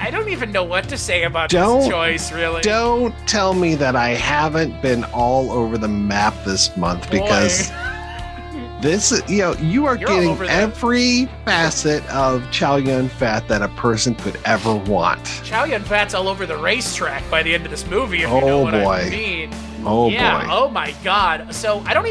I don't even know what to say about Don't- this choice, really. Don't tell me that I haven't been all over the map this month, because this, you are You're all getting over that. every facet of Chow Yun-Fat that a person could ever want. Chow Yun-Fat's all over the racetrack by the end of this movie, if you know Oh, what boy. I mean. Oh Yeah, boy. oh my God. So I don't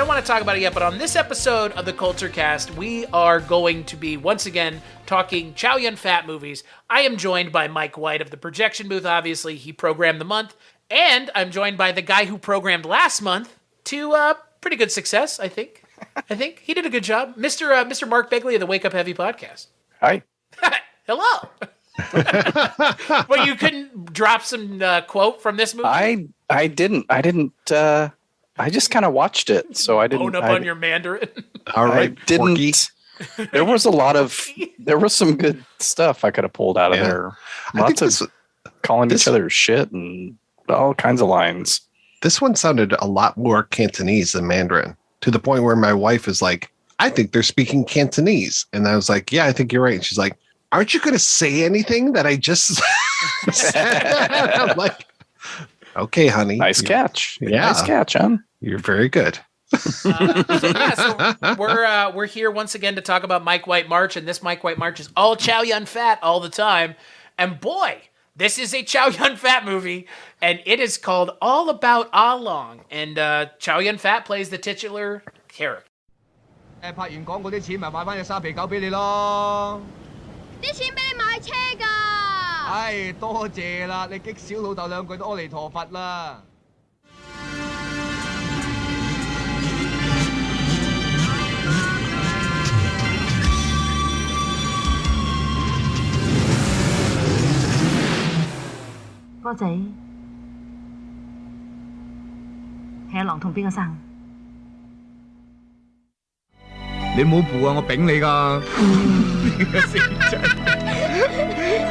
want to talk about it yet, but on this episode of the Culture Cast, we are going to be once again talking Chow Yun-Fat movies. I am joined by Mike White of the Projection Booth, obviously. He programmed the month. And I'm joined by the guy who programmed last month to pretty good success, I think. I think he did a good job. Mr. Mark Begley of the Wake Up Heavy podcast. Hi. Hello. Well, you couldn't drop some quote from this movie? I didn't. I just kind of watched it, so I didn't. Bone up on your Mandarin. All right, I didn't. Porky. There was some good stuff I could have pulled out of there. I think Lots of calling each other shit and all kinds of lines. This one sounded a lot more Cantonese than Mandarin, to the point where my wife is like, I think they're speaking Cantonese. And I was like, yeah, I think you're right. And she's like, aren't you going to say anything that I just said? I'm like, okay, honey. Nice catch. Yeah. Nice catch, huh? You're very good. So we're here once again to talk about Mike White March, and this Mike White March is all Chow Yun-Fat all the time. And boy, this is a Chow Yun-Fat movie, and it is called All About AhLong. And Chow Yun-Fat plays the titular character. 拍完廣告啲錢咪買翻隻沙皮狗俾你咯。啲錢俾你買車㗎。唉，多謝啦，你激小老豆兩句都阿彌陀佛啦。哥仔，係阿郎同邊個生？你唔好負啊，我丙你㗎。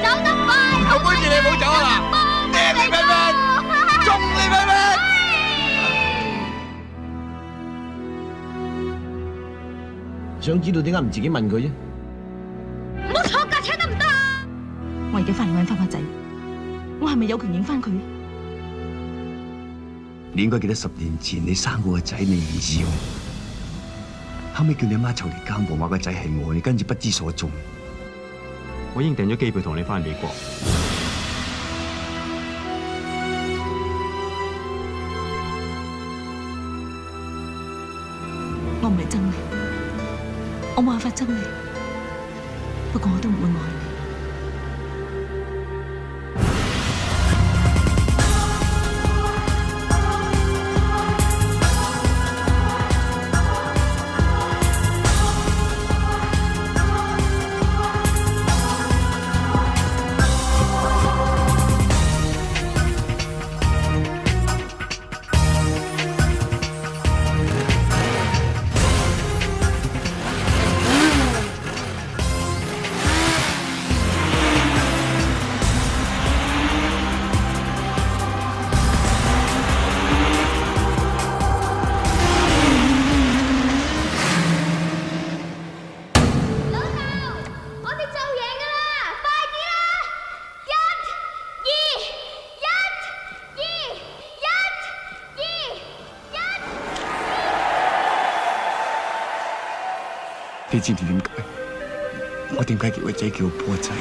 走得快，有杯住你唔好走啊嗱，掟你咩咩，中你咩咩。想知道點解唔自己問佢啫？唔好坐架車得唔得啊？我而家翻嚟揾翻個仔，我係咪有權認翻佢？你應該記得10年前你生過個仔，你唔要，後尾叫你阿媽湊嚟監護，話個仔係我，你跟住不知所蹤。我已經訂咗機票同你翻美國。我唔係憎你，我冇辦法憎你，不過我都唔會愛你。你知唔知點解？我點解叫個仔叫波仔？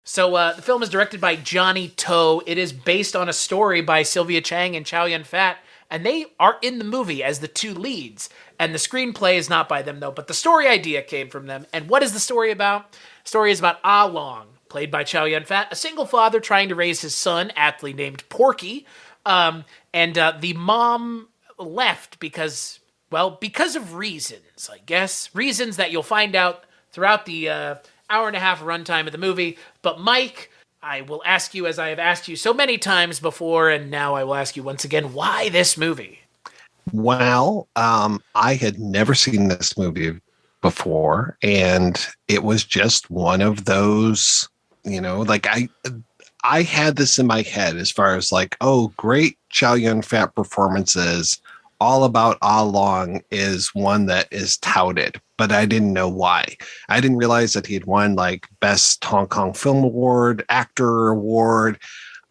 So the film is directed by Johnny To. It is based on a story by Sylvia Chang and Chow Yun-Fat, and they are in the movie as the two leads. And the screenplay is not by them, though, but the story idea came from them. And what is the story about? The story is about AhLong, played by Chow Yun-Fat, a single father trying to raise his son, aptly named Porky. The mom left because of reasons, I guess. Reasons that you'll find out throughout the hour and a half runtime of the movie. But Mike, I will ask you, as I have asked you so many times before, and now I will ask you once again, why this movie? Well, I had never seen this movie before, and it was just one of those, like I had this in my head as far as like, oh, great Chow Yun-Fat performances. All About AhLong is one that is touted, but I didn't know why. I didn't realize that he had won like Best Hong Kong Film Award, Actor Award.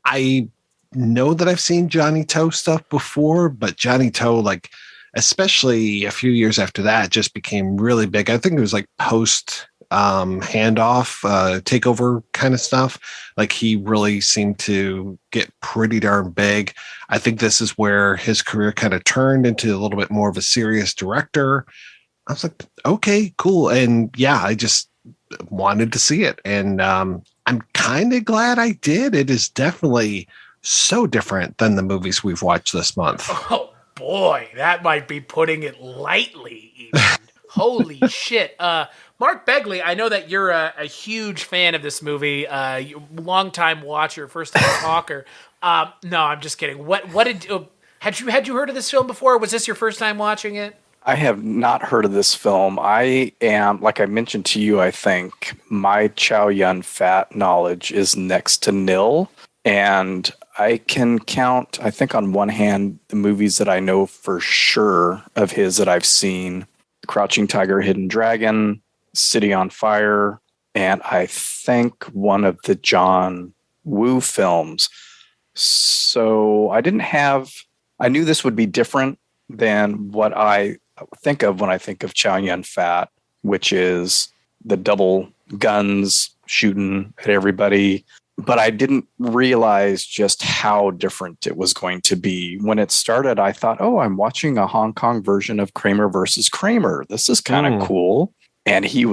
I know that I've seen Johnny To stuff before, but Johnny To, like, especially a few years after that, just became really big. I think it was like post handoff, takeover kind of stuff. Like he really seemed to get pretty darn big. I think this is where his career kind of turned into a little bit more of a serious director. I was like, okay, cool. And yeah, I just wanted to see it. And I'm kind of glad I did. It is definitely so different than the movies we've watched this month. Oh boy, that might be putting it lightly even. Holy shit. Mark Begley, I know that you're a huge fan of this movie, long-time watcher, first-time talker. No, I'm just kidding. What did had you heard of this film before? Was this your first time watching it? I have not heard of this film. I am, like I mentioned to you, I think my Chow Yun-Fat knowledge is next to nil. And I can count, I think on one hand, the movies that I know for sure of his that I've seen. Crouching Tiger, Hidden Dragon, City on Fire, and I think one of the John Woo films. So I knew this would be different than what I think of when I think of Chow Yun-Fat, which is the double guns shooting at everybody. But I didn't realize just how different it was going to be. When it started, I thought, oh, I'm watching a Hong Kong version of Kramer versus Kramer. This is kind of cool. And he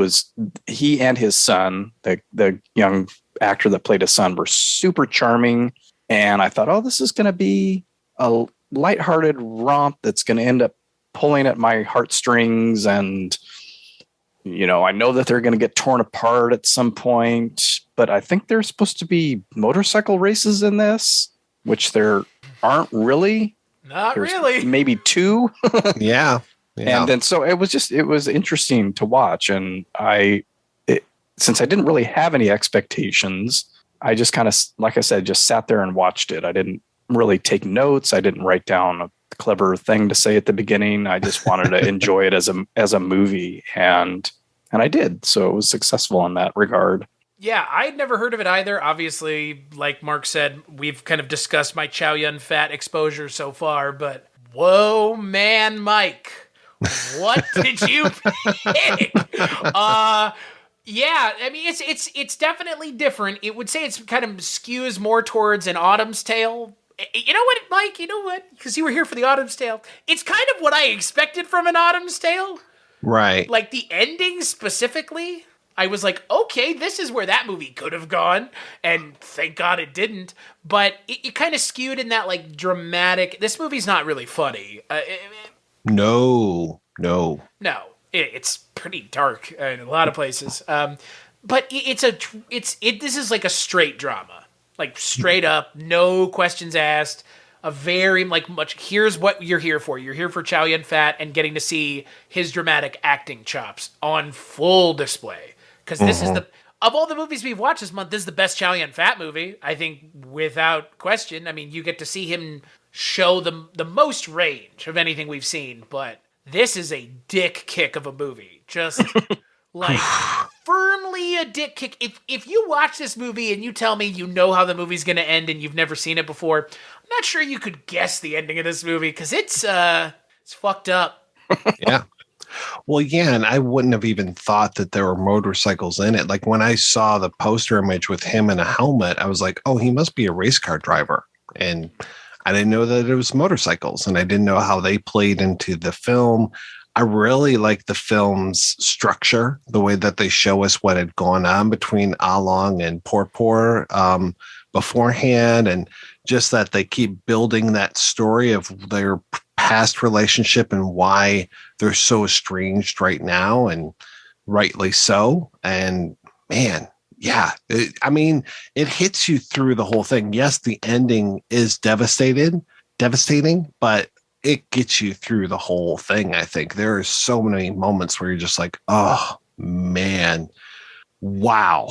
and his son, the young actor that played his son, were super charming. And I thought, oh, this is going to be a lighthearted romp that's going to end up pulling at my heartstrings. And, you know, I know that they're going to get torn apart at some point, but I think there's supposed to be motorcycle races in this, which there aren't really. Not There's really. Maybe two. Yeah. And then so it was interesting to watch. And since I didn't really have any expectations, I just kind of, like I said, just sat there and watched it. I didn't really take notes. I didn't write down a clever thing to say at the beginning. I just wanted to enjoy it as a movie. And I did. So it was successful in that regard. Yeah, I'd never heard of it either. Obviously, like Mark said, we've kind of discussed my Chow Yun-Fat exposure so far, but whoa, man, Mike, what did you pick? Yeah, I mean, it's definitely different. It would say it's kind of skews more towards an Autumn's Tale. You know what, Mike? You know what? Because you were here for the Autumn's Tale. It's kind of what I expected from an Autumn's Tale. Right. Like the ending specifically. I was like, okay, this is where that movie could have gone, and thank God it didn't. But it kind of skewed in that like dramatic. This movie's not really funny. No. It's pretty dark in a lot of places. But this is like a straight drama, like straight up, no questions asked. A very much. Here's what you're here for. You're here for Chow Yun-Fat and getting to see his dramatic acting chops on full display. Because this is of all the movies we've watched this month, this is the best Chow Yun-Fat movie, I think, without question. I mean, you get to see him show the most range of anything we've seen, but this is a dick kick of a movie. Just like firmly a dick kick. If you watch this movie and you tell me you know how the movie's going to end and you've never seen it before, I'm not sure you could guess the ending of this movie because it's fucked up. Yeah. Well, yeah, and I wouldn't have even thought that there were motorcycles in it. Like when I saw the poster image with him in a helmet, I was like, oh, he must be a race car driver. And I didn't know that it was motorcycles, and I didn't know how they played into the film. I really like the film's structure, the way that they show us what had gone on between AhLong and Porky beforehand, and just that they keep building that story of their past relationship and why they're so estranged right now, and rightly so. And man, yeah, it hits you through the whole thing. Yes, the ending is devastating, but it gets you through the whole thing. I think there are so many moments where you're just like, oh man, wow,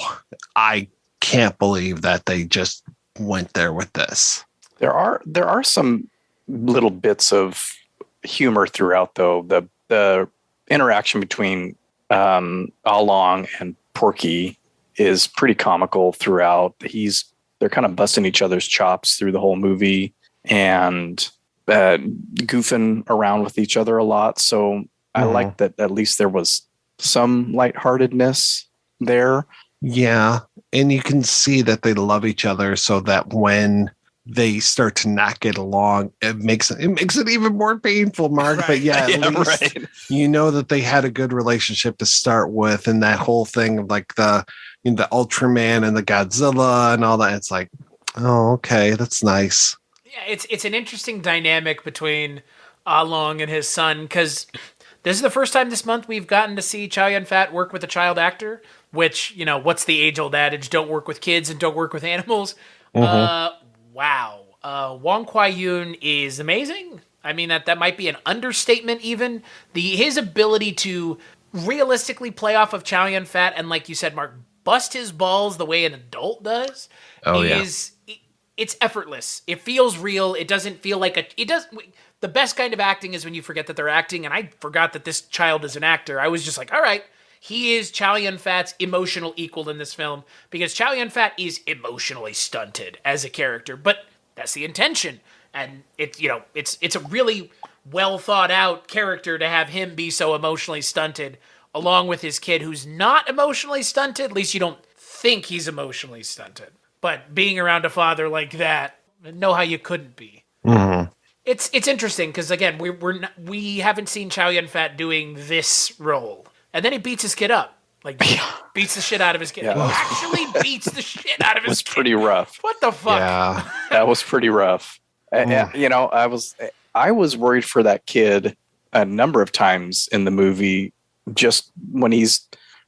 I can't believe that they just went there with this. There are some little bits of humor throughout, though. The interaction between AhLong and Porky is pretty comical throughout. They're kind of busting each other's chops through the whole movie and goofing around with each other a lot. So I like that at least there was some lightheartedness there. Yeah. And you can see that they love each other, so that when they start to not get along, it makes it even more painful, Mark. Right. But yeah, at least you know that they had a good relationship to start with, and that whole thing of like the Ultraman and the Godzilla and all that. It's like, oh, okay, that's nice. Yeah, it's an interesting dynamic between AhLong and his son, because this is the first time this month we've gotten to see Chow Yun-Fat work with a child actor, which, what's the age-old adage? Don't work with kids and don't work with animals. Wow. Wong Kwai-Yun is amazing. I mean, that might be an understatement even. His ability to realistically play off of Chow Yun-Fat and, like you said, Mark, bust his balls the way an adult does it's effortless. It feels real. It doesn't feel like the best kind of acting is when you forget that they're acting, and I forgot that this child is an actor. I was just like, all right, he is Chow Yun-Fat's emotional equal in this film, because Chow Yun-Fat is emotionally stunted as a character, but that's the intention. And it's a really well thought out character to have him be so emotionally stunted, along with his kid who's not emotionally stunted. At least you don't think he's emotionally stunted. But being around a father like that, know how you couldn't be. It's interesting because, again, we haven't seen Chow Yun-Fat doing this role, and then he beats his kid up, beats the shit out of his kid. Yeah. Actually beats the shit out of his kid. It was pretty rough. What the fuck? Yeah. That was pretty rough. I was worried for that kid a number of times in the movie, just when he's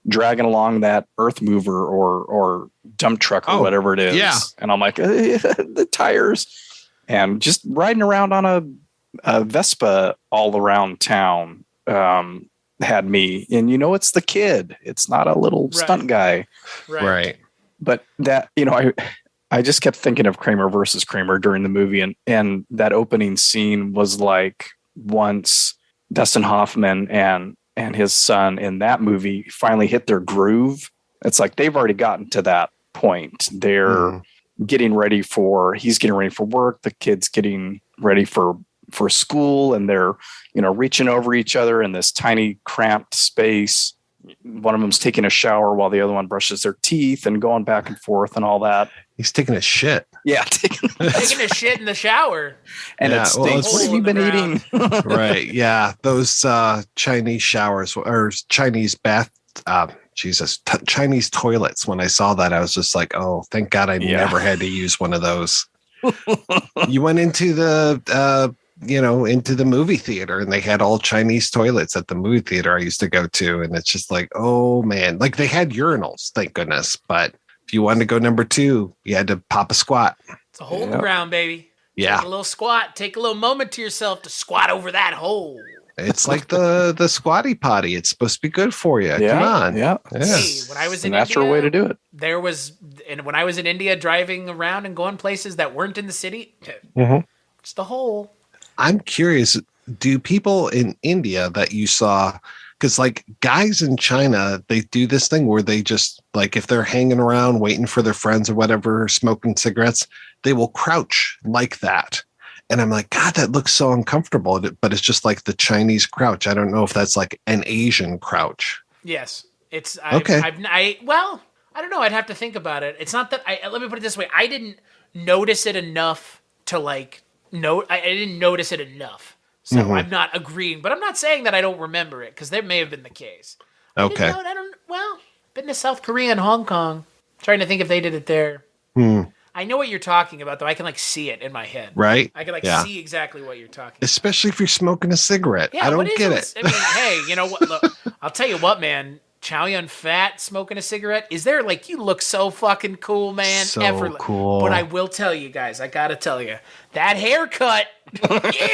dragging along that earth mover or dump truck or whatever it is. Yeah. And I'm like, the tires, and just riding around on a Vespa all around town had me. And it's the kid. It's not a little stunt guy. Right. But that, I just kept thinking of Kramer versus Kramer during the movie. And that opening scene was like once Dustin Hoffman and his son in that movie finally hit their groove. It's like they've already gotten to that point. They're getting ready he's getting ready for work. The kid's getting ready for school, and they're, reaching over each other in this tiny cramped space. One of them's taking a shower while the other one brushes their teeth and going back and forth and all that. He's taking a shit. Yeah. Taking a shit in the shower. And it stinks. What have you been eating? Right. Yeah. Those Chinese showers or Chinese bath, Chinese toilets. When I saw that, I was just like, oh, thank God I never had to use one of those. You went into the into the movie theater, and they had all Chinese toilets at the movie theater I used to go to. And it's just like, oh man, like they had urinals, thank goodness. But if you wanted to go number 2, you had to pop a squat. It's a hole in the ground, baby. Yeah. Take a little squat. Take a little moment to yourself to squat over that hole. It's like the squatty potty. It's supposed to be good for you. Yeah, Come on. Yeah. Hey, when I was in natural India, way to do it. When I was in India driving around and going places that weren't in the city, it's the hole. I'm curious, do people in India that you saw, because like guys in China, they do this thing where they just, like, if they're hanging around waiting for their friends or whatever, smoking cigarettes, they will crouch like that. And I'm like, God, that looks so uncomfortable. But it's just like the Chinese crouch. I don't know if that's like an Asian crouch. Yes. It's okay. I don't know. I'd have to think about it. It's not that let me put it this way. I didn't notice it enough to I didn't notice it enough. So I'm not agreeing, but I'm not saying that I don't remember it, because there may have been the case. Okay. Been to South Korea and Hong Kong. Trying to think if they did it there. I know what you're talking about, though. I can see it in my head. Right. I can see exactly what you're talking about. Especially if you're smoking a cigarette. Yeah, I don't get it. I mean, hey, you know what? Look, I'll tell you what, man. Chow Yun-Fat smoking a cigarette. Is there you look so fucking cool, man. So effortless. Cool. But I will tell you guys, I gotta tell you, that haircut.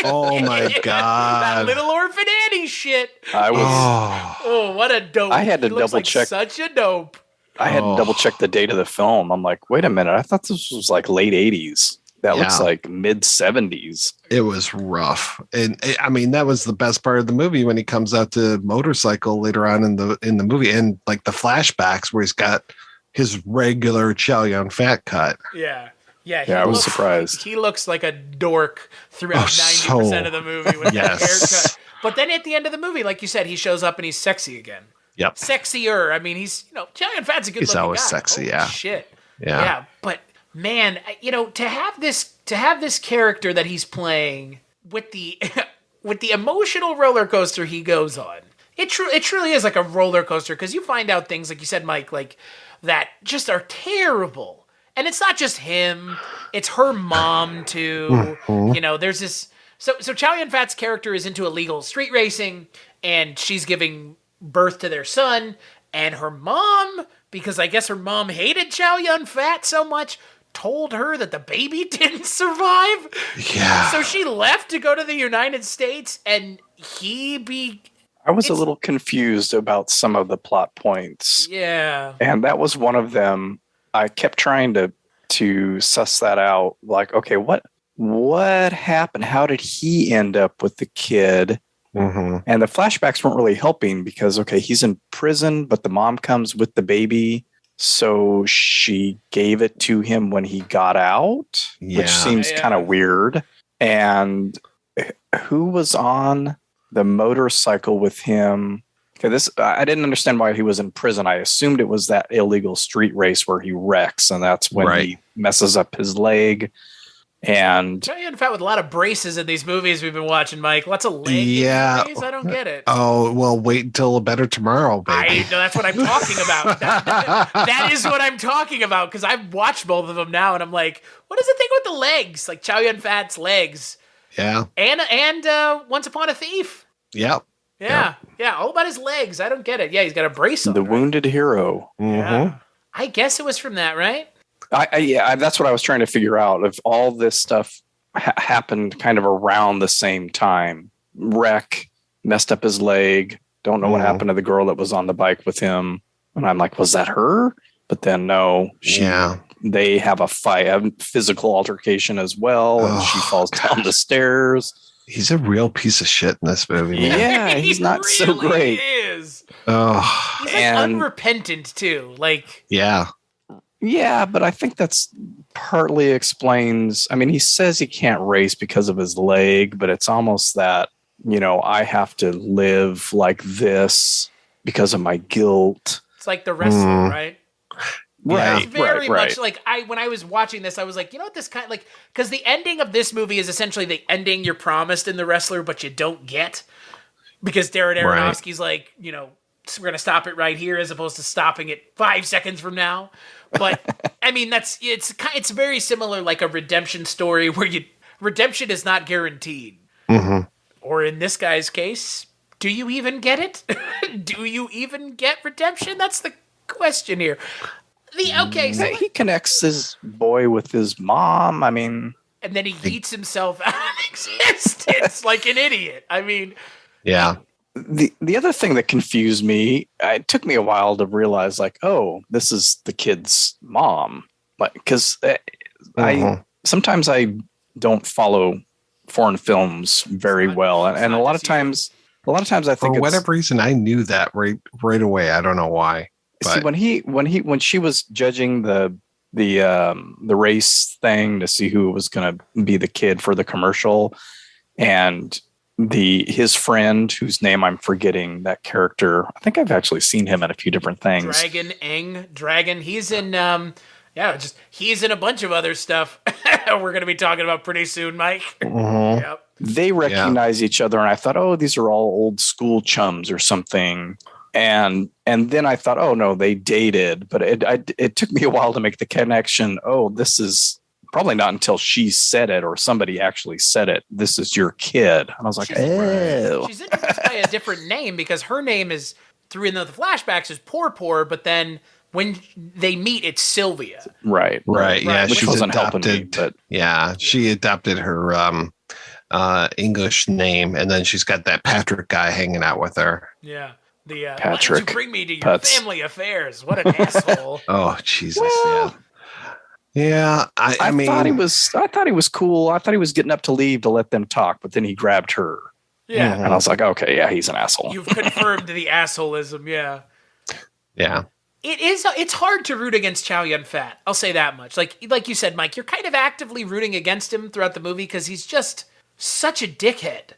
Oh my God. That little orphan Annie shit. I was. Oh, what a dope. I had to He looks double check. Such a dope. I had to double check the date of the film. I'm like, wait a minute. I thought this was like late 80s. That looks like mid 70s. It was rough. And I mean, that was the best part of the movie when he comes out to motorcycle later on in the movie, and like the flashbacks where he's got his regular Chow Young Fat cut. Yeah. I was surprised. He looks like a dork throughout 90% of the movie with that haircut. But then at the end of the movie, like you said, he shows up and he's sexy again. Yep. Sexier. I mean, he's, Chow Yun-Fat's a good looking guy. He's always sexy, Holy shit. Yeah. But man, to have this character that he's playing with the with the emotional roller coaster he goes on, it truly is like a roller coaster, because you find out things, like you said, Mike, like that just are terrible. And it's not just him, it's her mom too. There's this so Chow Yun-Fat's character is into illegal street racing, and she's giving birth to their son, and her mom, because I guess her mom hated Chow Yun-Fat so much, told her that the baby didn't survive. Yeah. So she left to go to the United States, and I was a little confused about some of the plot points. Yeah. And that was one of them. I kept trying to suss that out. Like, okay, what happened? How did he end up with the kid? Mm-hmm. And the flashbacks weren't really helping, because, okay, he's in prison, but the mom comes with the baby. So she gave it to him when he got out, which seems kind of weird. And who was on the motorcycle with him? Okay, I didn't understand why he was in prison. I assumed it was that illegal street race where he wrecks, and that's when he messes up his leg. And Chow Yun-Fat with a lot of braces in these movies we've been watching, Mike. Lots of leg injuries. I don't get it. Oh, well, wait until a better tomorrow, baby. That's what I'm talking about. That is what I'm talking about, because I've watched both of them now, and I'm like, what is the thing with the legs? Like Chow Yun-Fat's legs. Yeah. And Once Upon a Thief. Yep. Yeah, all about his legs. I don't get it. Yeah, he's got a brace on. The Wounded Hero. Mm-hmm. Yeah. I guess it was from that, right? That's what I was trying to figure out. If all this stuff happened kind of around the same time, wreck, messed up his leg. Don't know what happened to the girl that was on the bike with him. And I'm like, was that her? But then no, they have a fight, a physical altercation as well, and she falls down the stairs. He's a real piece of shit in this movie. Man. Yeah, he's not really so great. Is. Oh, he's like unrepentant too. Like yeah, but I think that's partly explains. I mean, he says he can't race because of his leg, but it's almost that, I have to live like this because of my guilt. It's like The Wrestler, right? Right, it's very much like when I was watching this, I was like, what this kind like, because the ending of this movie is essentially the ending you're promised in The Wrestler, but you don't get, because Darren Aronofsky's like, we're going to stop it right here as opposed to stopping it 5 seconds from now. But I mean, it's very similar, like a redemption story where redemption is not guaranteed. Mm-hmm. Or in this guy's case, do you even get it? Do you even get redemption? That's the question here. So he connects his boy with his mom. I mean, and then he eats himself out of existence like an idiot. I mean, yeah. The other thing that confused me, it took me a while to realize, like, oh, this is the kid's mom. Like, because sometimes I don't follow foreign films very well, and a lot of times I think for whatever reason I knew that right away. I don't know why. But see, when she was judging the race thing to see who was going to be the kid for the commercial, and his friend whose name I'm forgetting, that character, I think I've actually seen him in a few different things. Dragon. He's in he's in a bunch of other stuff we're going to be talking about pretty soon, Mike. Mm-hmm. Yep. They recognize each other, and I thought, oh, these are all old school chums or something. And then I thought, oh no, they dated, but it took me a while to make the connection. Oh, this is probably not until she said it or somebody actually said it. This is your kid. And I was like, oh. She's introduced by a different name, because her name is, through the flashbacks, is Poor, but then when they meet, it's Sylvia. Right. Yeah, which wasn't helping me. But she adopted her English name, and then she's got that Patrick guy hanging out with her. Yeah. The why Patrick did you bring me to your Putz. family affairs? What an asshole! Oh Jesus, Well, yeah. I mean, thought he was cool. I thought he was getting up to leave to let them talk, but then he grabbed her. Yeah, And I was like, okay, yeah, he's an asshole. you've confirmed the assholism. Yeah. yeah. It's hard to root against Chow Yun-Fat. I'll say that much. Like you said, Mike, you're kind of actively rooting against him throughout the movie because he's just such a dickhead.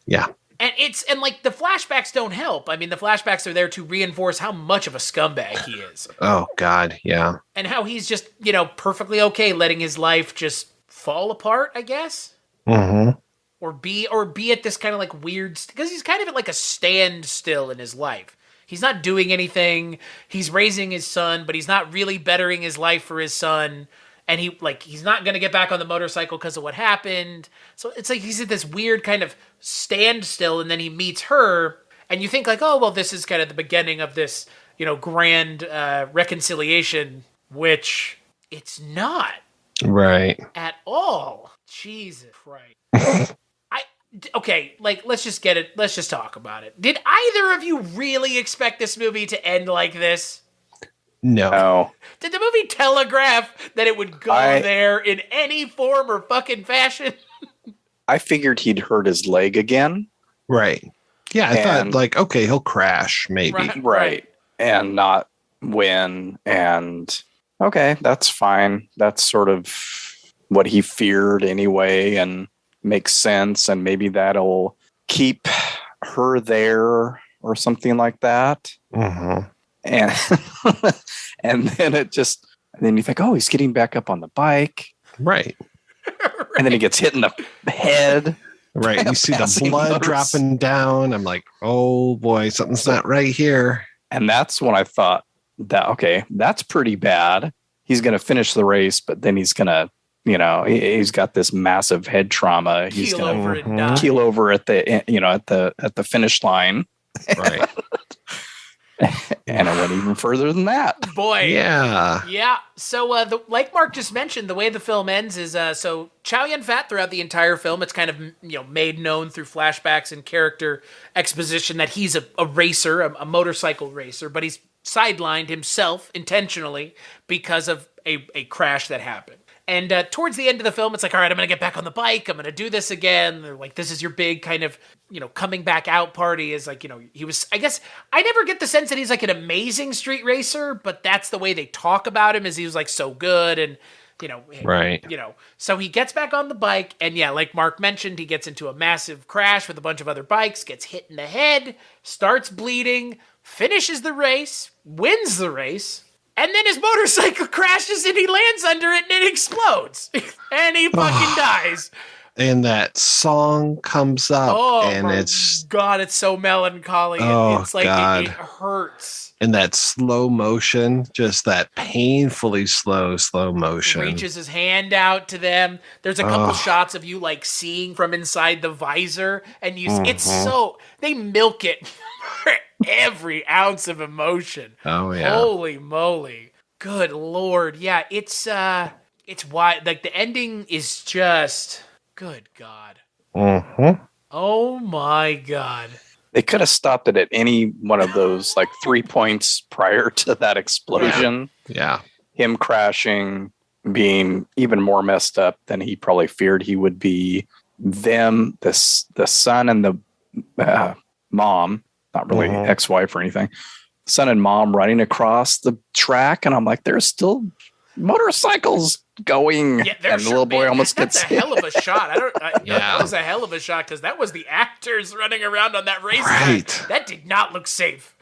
Yeah. And like the flashbacks don't help. I mean, the flashbacks are there to reinforce how much of a scumbag he is. Oh God, yeah. And how he's just, perfectly okay letting his life just fall apart, I guess. Mm-hmm. Or be at this kind of like weird, because he's kind of at like a standstill in his life. He's not doing anything. He's raising his son, but he's not really bettering his life for his son. And he's not going to get back on the motorcycle because of what happened. So it's like he's at this weird kind of standstill, and then he meets her, and you think like, oh, well, this is kind of the beginning of this, grand reconciliation, which it's not. Right. At all. Jesus Christ. Okay, let's just get it. Let's just talk about it. Did either of you really expect this movie to end like this? No. Did the movie telegraph that it would go there in any form or fucking fashion? I figured he'd hurt his leg again. Right. Yeah, I thought okay, he'll crash maybe. Right. And not win. And okay, that's fine. That's sort of what he feared anyway, and makes sense. And maybe that'll keep her there or something like that. Mm-hmm. And and then you think, oh, he's getting back up on the bike. Right. And then he gets hit in the head. Right. You see the blood dropping down. I'm like, oh boy, something's not right here. And that's when I thought that, okay, that's pretty bad. He's going to finish the race, but then he's going to, he's got this massive head trauma. He's going to keel over at the, at the finish line. Right. And it went even further than that. Boy. Yeah. Yeah. So, like Mark just mentioned, the way the film ends is, so Chow Yun-Fat throughout the entire film, it's kind of, made known through flashbacks and character exposition that he's a racer, a motorcycle racer, but he's sidelined himself intentionally because of a crash that happened. And towards the end of the film, it's like, all right, I'm going to get back on the bike. I'm going to do this again. They're like, this is your big kind of, coming back out party. Is like, he was, I guess, I never get the sense that he's like an amazing street racer, but that's the way they talk about him, is he was like so good. And, right. So he gets back on the bike. And yeah, like Mark mentioned, he gets into a massive crash with a bunch of other bikes, gets hit in the head, starts bleeding, finishes the race, wins the race. And then his motorcycle crashes and he lands under it and it explodes. And he fucking dies. And that song comes up it's God, it's so melancholy. It's like it hurts. And that slow motion, just that painfully slow motion. He reaches his hand out to them. There's a couple shots of you like seeing from inside the visor, and it's so they milk it for every ounce of emotion. Oh yeah. Holy moly. Good Lord. Yeah, it's why like the ending is just good God. Mm-hmm. Oh my God. They could have stopped it at any one of those like 3 points prior to that explosion. Yeah. Him crashing, being even more messed up than he probably feared he would be. Them, the son and the mom, not really ex-wife or anything, son and mom running across the track. And I'm like, there's still motorcycles going. Yeah, and the little boy almost gets hit. That's a hell of a shot. That was a hell of a shot, because that was the actors running around on that racetrack. That did not look safe.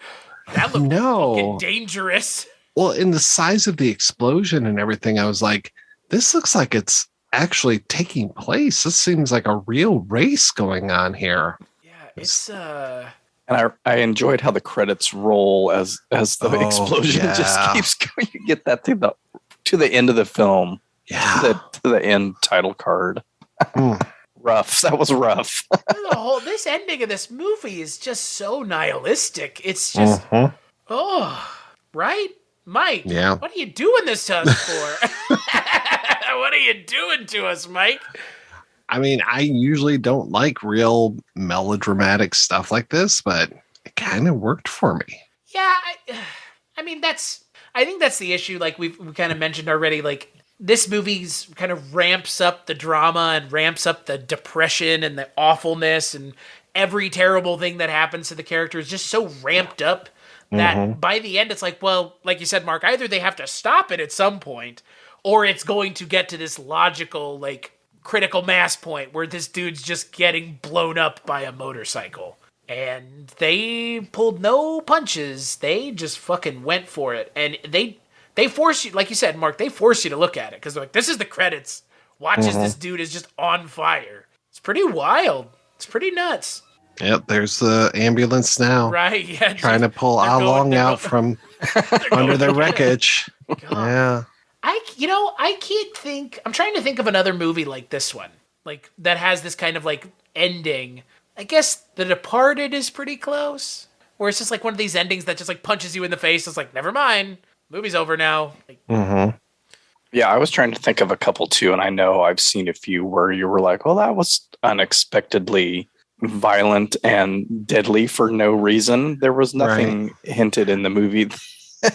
That looked fucking dangerous. Well, in the size of the explosion and everything, I was like, this looks like it's actually taking place. This seems like a real race going on here. Yeah, it's And I enjoyed how the credits roll as the explosion just keeps going. You get that to the end of the film. Yeah. To the end title card. Rough. That was rough. This ending of this movie is just so nihilistic. It's just, right? Mike, what are you doing this to us for? What are you doing to us, Mike? I mean, I usually don't like real melodramatic stuff like this, but it kind of worked for me. Yeah, I mean, I think that's the issue. Like we kind of mentioned already, like this movie's kind of ramps up the drama and ramps up the depression and the awfulness and every terrible thing that happens to the character is just so ramped up that by the end it's like, well, like you said, Mark, either they have to stop it at some point or it's going to get to this logical, like, critical mass point where this dude's just getting blown up by a motorcycle. And they pulled no punches. They just fucking went for it. And they force you, like you said, Mark, they force you to look at it. Because they're like, this is the credits. Watch as this dude is just on fire. It's pretty wild. It's pretty nuts. Yep, there's the ambulance now. Right, yeah. Trying to pull AhLong out from under the wreckage. God. Yeah. I can't think. I'm trying to think of another movie like this one. Like, that has this kind of, like, ending. I guess The Departed is pretty close. Where it's just like one of these endings that just like punches you in the face. It's like, never mind. Movie's over now. Like, Yeah, I was trying to think of a couple too, and I know I've seen a few where you were like, well, that was unexpectedly violent and deadly for no reason. There was nothing hinted in the movie.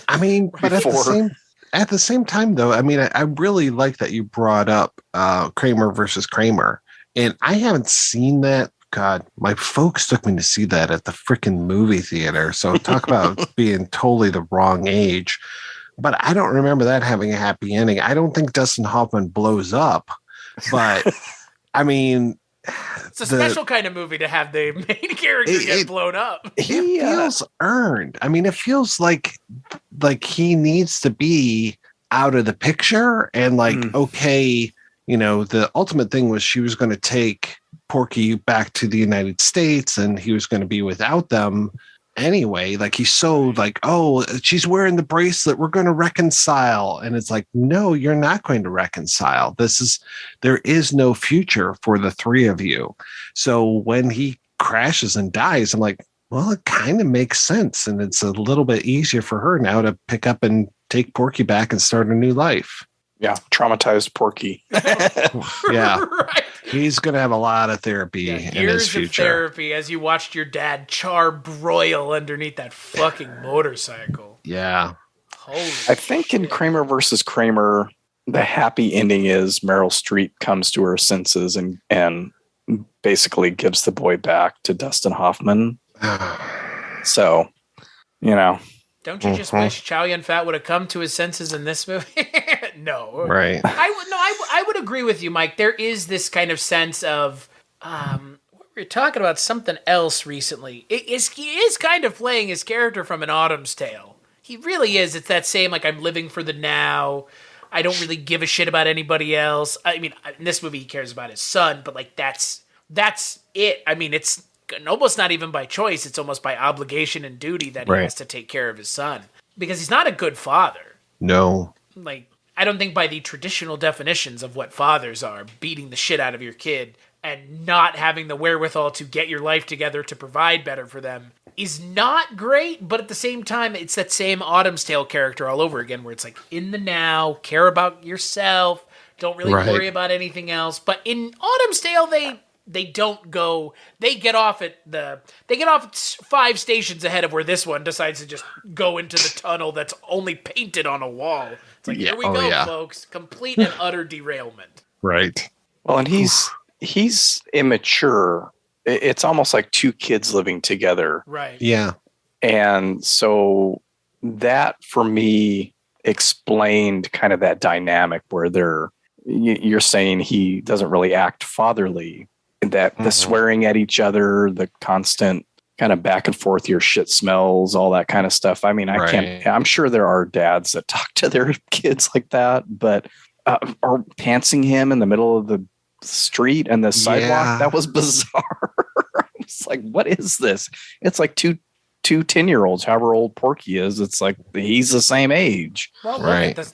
I mean, but at the same time, though, I mean, I really like that you brought up Kramer versus Kramer. And I haven't seen that. God, my folks took me to see that at the freaking movie theater. So talk about being totally the wrong age. But I don't remember that having a happy ending. I don't think Dustin Hoffman blows up. But, I mean... It's a special kind of movie to have the main character get blown up. It feels earned. I mean, it feels like he needs to be out of the picture. And okay, you know, the ultimate thing was she was going to take Porky back to the United States and he was going to be without them anyway. Like, he's so like, oh, she's wearing the bracelet, we're going to reconcile. And it's like, no, you're not going to reconcile. There is no future for the three of you. So when he crashes and dies, I'm like, well, it kind of makes sense. And it's a little bit easier for her now to pick up and take Porky back and start a new life. Yeah, traumatized Porky. Yeah. Right. He's going to have a lot of therapy in his future. Years of therapy as you watched your dad broil underneath that fucking motorcycle. Yeah. Holy I think in Kramer versus Kramer, the happy ending is Meryl Streep comes to her senses and basically gives the boy back to Dustin Hoffman. So, you know. Don't you just wish Chow Yun-Fat would have come to his senses in this movie? No. Right. I would agree with you, Mike. There is this kind of sense of we were talking about something else recently. He is kind of playing his character from An Autumn's Tale. He really is. It's that same, like, I'm living for the now. I don't really give a shit about anybody else. I mean, in this movie, he cares about his son, but, like, that's it. I mean, it's almost not even by choice. It's almost by obligation and duty that he has to take care of his son. Because he's not a good father. No. Like, I don't think by the traditional definitions of what fathers are, beating the shit out of your kid and not having the wherewithal to get your life together to provide better for them is not great, but at the same time, it's that same Autumn's Tale character all over again, where it's like, in the now, care about yourself, don't really worry about anything else. But in Autumn's Tale, they don't go, they get off at 5 stations ahead of where this one decides to just go into the tunnel that's only painted on a wall. It's like, here we go, folks. Complete and utter derailment. Right. Well, and he's immature. It's almost like two kids living together. Right. Yeah. And so that, for me, explained kind of that dynamic where you're saying he doesn't really act fatherly. That the swearing at each other, the constant kind of back and forth, your shit smells, all that kind of stuff. I mean, I'm sure there are dads that talk to their kids like that, but or pantsing him in the middle of the street and the sidewalk, that was bizarre. It's like, what is this? It's like two 10-year-olds, however old Porky is. It's like he's the same age. Well,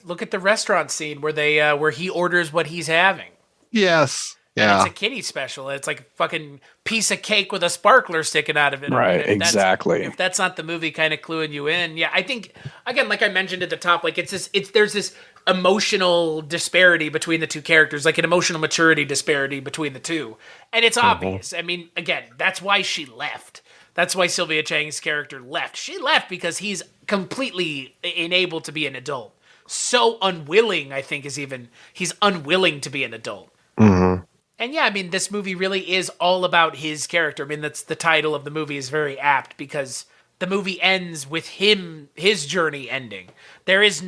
look at the restaurant scene where where he orders what he's having. Yes. Yeah. And it's a kiddie special. It's like a fucking piece of cake with a sparkler sticking out of it. Right, exactly. If that's not the movie kind of cluing you in. Yeah, I think, again, like I mentioned at the top, like there's this emotional disparity between the two characters, like an emotional maturity disparity between the two. And it's obvious. I mean, again, that's why she left. That's why Sylvia Chang's character left. She left because he's completely unable to be an adult. So unwilling, I think, he's unwilling to be an adult. Mm-hmm. And yeah, I mean, this movie really is all about his character. I mean, that's the title of the movie is very apt because the movie ends with his journey ending. There is,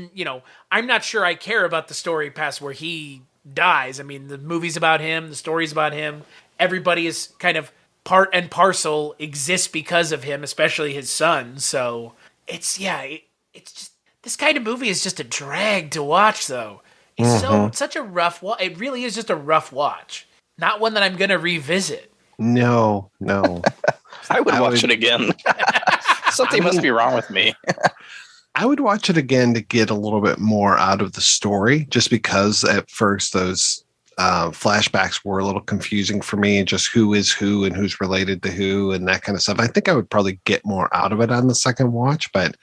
I'm not sure I care about the story past where he dies. I mean, the movie's about him, the story's about him. Everybody is kind of part and parcel exists because of him, especially his son. So it's just, this kind of movie is just a drag to watch, though. It's such a rough watch. It really is just a rough watch. Not one that I'm going to revisit. No. I would watch it again. Something must be wrong with me. I would watch it again to get a little bit more out of the story, just because at first those flashbacks were a little confusing for me, and just who is who and who's related to who and that kind of stuff. I think I would probably get more out of it on the second watch, but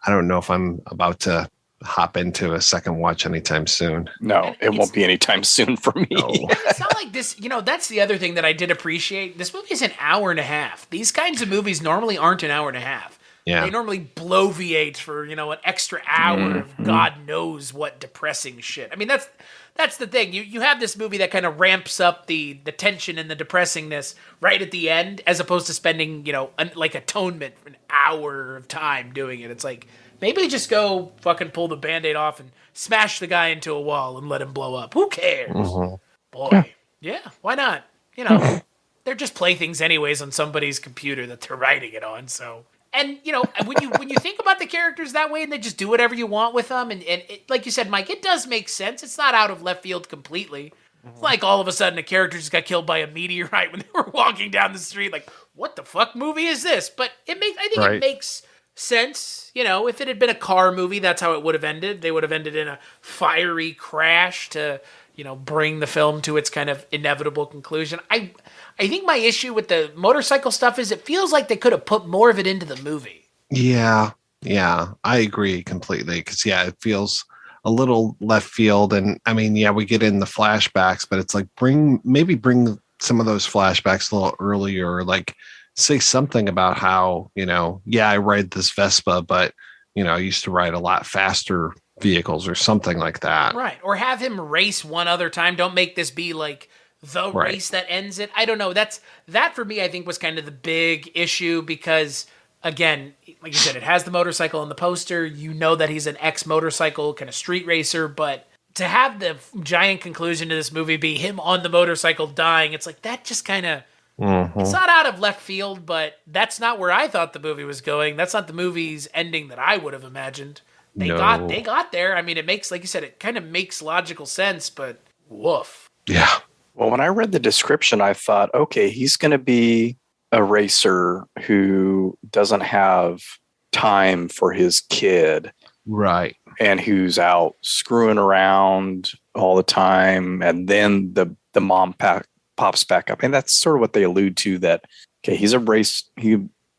I don't know if I'm about to hop into a second watch anytime soon. No, it won't be anytime soon for me. No. It's not like this, that's the other thing that I did appreciate. This movie is an hour and a half. These kinds of movies normally aren't an hour and a half. Yeah. They normally bloviate for, an extra hour of God knows what depressing shit. I mean, that's the thing. You have this movie that kind of ramps up the tension and the depressingness right at the end, as opposed to spending, like atonement for an hour of time doing it. It's like, maybe just go fucking pull the Band-Aid off and smash the guy into a wall and let him blow up. Who cares? Mm-hmm. Boy. Yeah, why not? They're just playthings anyways on somebody's computer that they're writing it on, so... And, when you think about the characters that way and they just do whatever you want with them, and it, like you said, Mike, it does make sense. It's not out of left field completely. It's like all of a sudden a character just got killed by a meteorite when they were walking down the street. Like, what the fuck movie is this? But I think it makes sense. If it had been a car movie, that's how it would have ended. They would have ended in a fiery crash to, bring the film to its kind of inevitable conclusion. I think my issue with the motorcycle stuff is it feels like they could have put more of it into the movie. Yeah, I agree completely. Because, it feels a little left field. And, I mean, we get in the flashbacks, but it's like bring some of those flashbacks a little earlier. Like, say something about how, I ride this Vespa, but, I used to ride a lot faster vehicles or something like that. Right. Or have him race one other time. Don't make this be like the race that ends it. I don't know. That for me, I think, was kind of the big issue because, again, like you said, it has the motorcycle on the poster. You know that he's an ex-motorcycle kind of street racer, but to have the giant conclusion to this movie be him on the motorcycle dying, it's like that just kind of... It's not out of left field, but that's not where I thought the movie was going. That's not the movie's ending that I would have imagined. They got there. I mean, it makes, like you said, it kind of makes logical sense, but woof. Yeah. Well, when I read the description, I thought, okay, he's going to be a racer who doesn't have time for his kid. Right. And who's out screwing around all the time. And then the mom pops back up. And that's sort of what they allude to, that, okay, he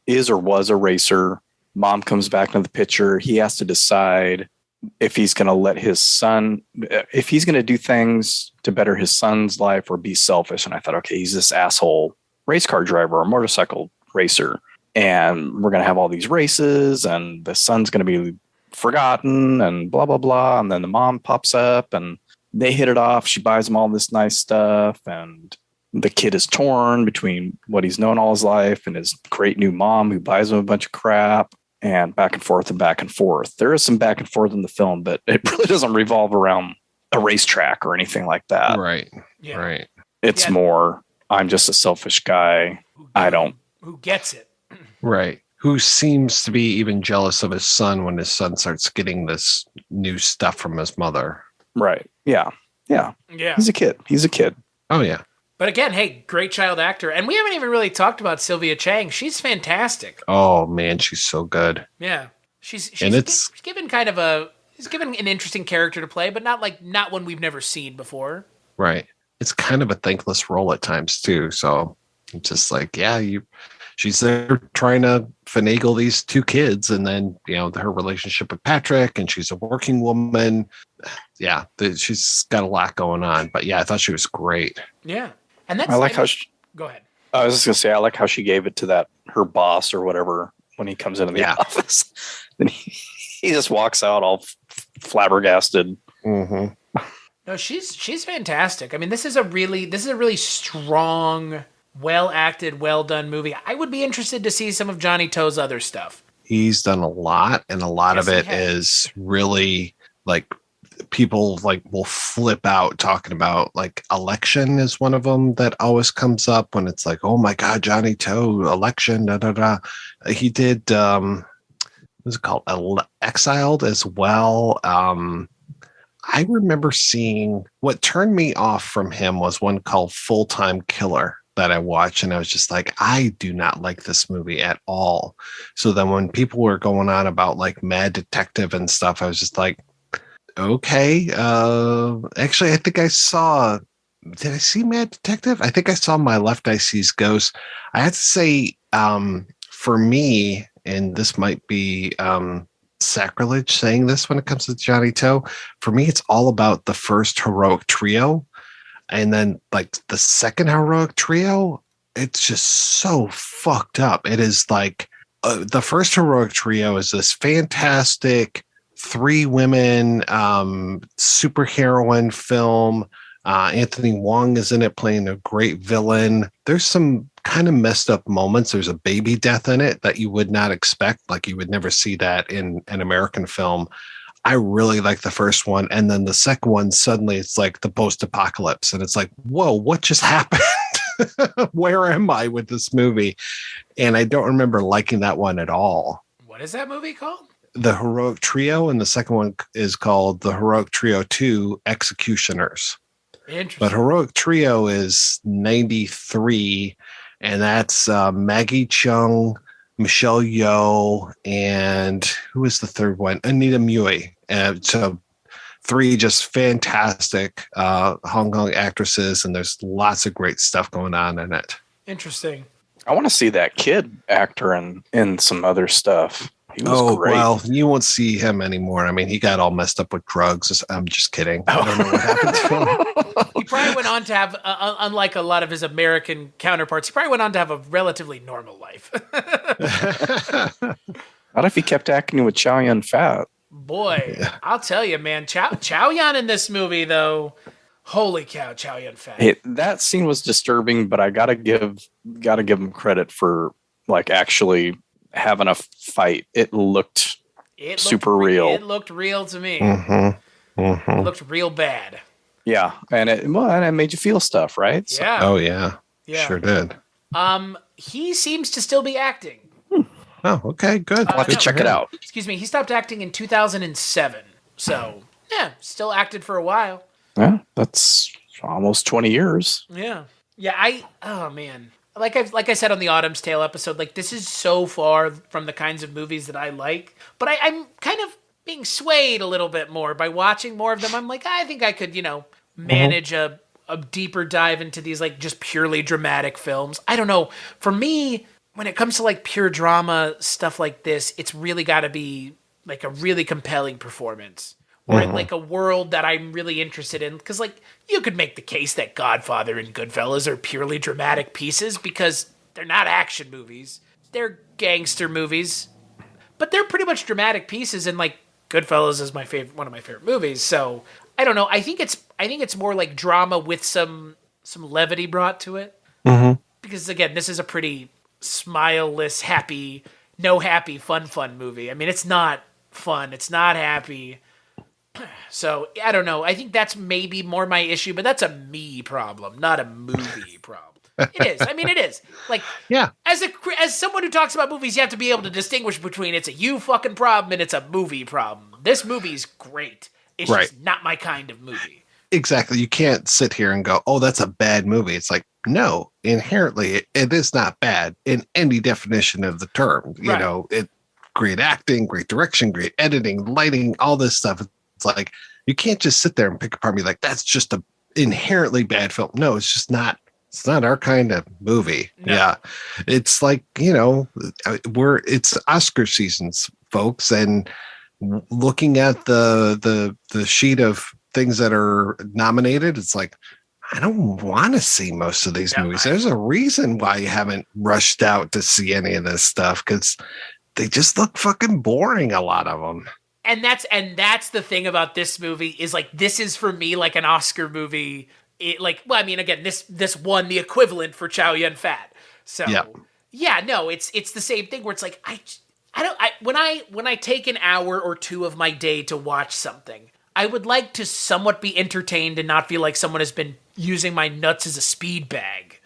is or was a racer. Mom comes back into the picture. He has to decide if he's going to let his son, if he's going to do things to better his son's life or be selfish. And I thought, okay, he's this asshole race car driver or motorcycle racer. And we're going to have all these races and the son's going to be forgotten and blah, blah, blah. And then the mom pops up and they hit it off. She buys him all this nice stuff. And the kid is torn between what he's known all his life and his great new mom who buys him a bunch of crap. And back and forth and back and forth. There is some back and forth in the film, but it really doesn't revolve around a racetrack or anything like that. Right. Yeah. Right. It's more, I'm just a selfish guy. Who gets it. Right. Who seems to be even jealous of his son when his son starts getting this new stuff from his mother. Right. Yeah. He's a kid. Oh, yeah. But again, hey, great child actor. And we haven't even really talked about Sylvia Chang. She's fantastic. Oh, man, she's so good. Yeah. She's given an interesting character to play, but not one we've never seen before. Right. It's kind of a thankless role at times, too. So it's just like, she's there trying to finagle these two kids, and then, her relationship with Patrick, and she's a working woman. Yeah, she's got a lot going on. But yeah, I thought she was great. Yeah. And that's I like how go ahead. I was just going to say, I like how she gave it to her boss or whatever when he comes into the office. Then he just walks out all flabbergasted. Mm-hmm. No, she's fantastic. I mean, this is a really strong, well acted, well done movie. I would be interested to see some of Johnny To's other stuff. He's done a lot, and a lot of it is really like people like will flip out talking about, like, Election is one of them that always comes up when it's like, oh my God, Johnny To, Election, da da da. He did what's it called? Exiled as well. I remember seeing, what turned me off from him was one called Full Time Killer that I watched, and I was just like, I do not like this movie at all. So then when people were going on about like Mad Detective and stuff, I was just like, okay. Actually, I think I saw, did I see Mad Detective? I think I saw My Left Eye Sees Ghosts. I have to say, for me, and this might be sacrilege saying this when it comes to Johnny To, for me, it's all about the first Heroic Trio. And then like the second Heroic Trio, it's just so fucked up. It is like the first Heroic Trio is this fantastic 3 women superheroine film. Anthony Wong is in it playing a great villain. There's some kind of messed up moments. There's a baby death in it that you would not expect. Like, you would never see that in an American film. I really like the first one. And then the second one, suddenly it's like the post-apocalypse. And it's like, whoa, what just happened? Where am I with this movie? And I don't remember liking that one at all. What is that movie called? The Heroic Trio. And the second one is called The Heroic Trio 2 Executioners. Interesting. But Heroic Trio is 93, and that's Maggie Cheung, Michelle Yeoh, and who is the third one? Anita Mui. So 3 just fantastic Hong Kong actresses, and there's lots of great stuff going on in it. Interesting. I want to see that kid actor in some other stuff. He was great. Well, you won't see him anymore. I mean, he got all messed up with drugs. I'm just kidding. I don't know what happened to him. He probably went on to have, unlike a lot of his American counterparts, he probably went on to have a relatively normal life. What if he kept acting with Chow Yun-Fat? Boy, yeah. I'll tell you, man. Chow Yun in this movie, though, holy cow, Chow Yun-Fat. That scene was disturbing, but I gotta give him credit for like actually having a fight. It looked super real. It looked real to me. Mm-hmm. Mm-hmm. It looked real bad. Yeah, and it made you feel stuff, right? Yeah. Oh yeah. Sure did. He seems to still be acting. Oh, okay, good. I'll have to check it out. Excuse me. He stopped acting in 2007. So yeah, still acted for a while. Yeah, that's almost 20 years. Yeah. Yeah. Oh man. Like I said on the Autumn's Tale episode, like, this is so far from the kinds of movies that I like, but I'm kind of being swayed a little bit more by watching more of them. I'm like, I think I could, manage a deeper dive into these, like, just purely dramatic films. I don't know. For me, when it comes to like pure drama stuff like this, it's really got to be like a really compelling performance. Or in like a world that I'm really interested in. Because, like, you could make the case that Godfather and Goodfellas are purely dramatic pieces because they're not action movies. They're gangster movies. But they're pretty much dramatic pieces, and, like, Goodfellas is one of my favorite movies. So, I don't know. I think it's more like drama with some levity brought to it. Mm-hmm. Because, again, this is a pretty smileless, happy, fun movie. I mean, it's not fun. It's not happy. So, I don't know. I think that's maybe more my issue, but that's a me problem, not a movie problem. It is. I mean, it is. Like, yeah. As someone who talks about movies, you have to be able to distinguish between it's a you fucking problem and it's a movie problem. This movie's great. It's just not my kind of movie. Exactly. You can't sit here and go, oh, that's a bad movie. It's like, no, inherently, it is not bad in any definition of the term. You know, great acting, great direction, great editing, lighting, all this stuff. It's like, you can't just sit there and pick apart me like that's just a inherently bad film. No, it's just not. It's not our kind of movie. No. Yeah. It's like, it's Oscar seasons, folks. And looking at the sheet of things that are nominated, it's like, I don't want to see most of these No, movies. There's a reason why you haven't rushed out to see any of this stuff, because they just look fucking boring, a lot of them. And that's the thing about this movie is like, this is for me like an Oscar movie. Again, this won the equivalent for Chow Yun-Fat. So it's the same thing where it's like, when I take an hour or two of my day to watch something, I would like to somewhat be entertained and not feel like someone has been using my nuts as a speed bag.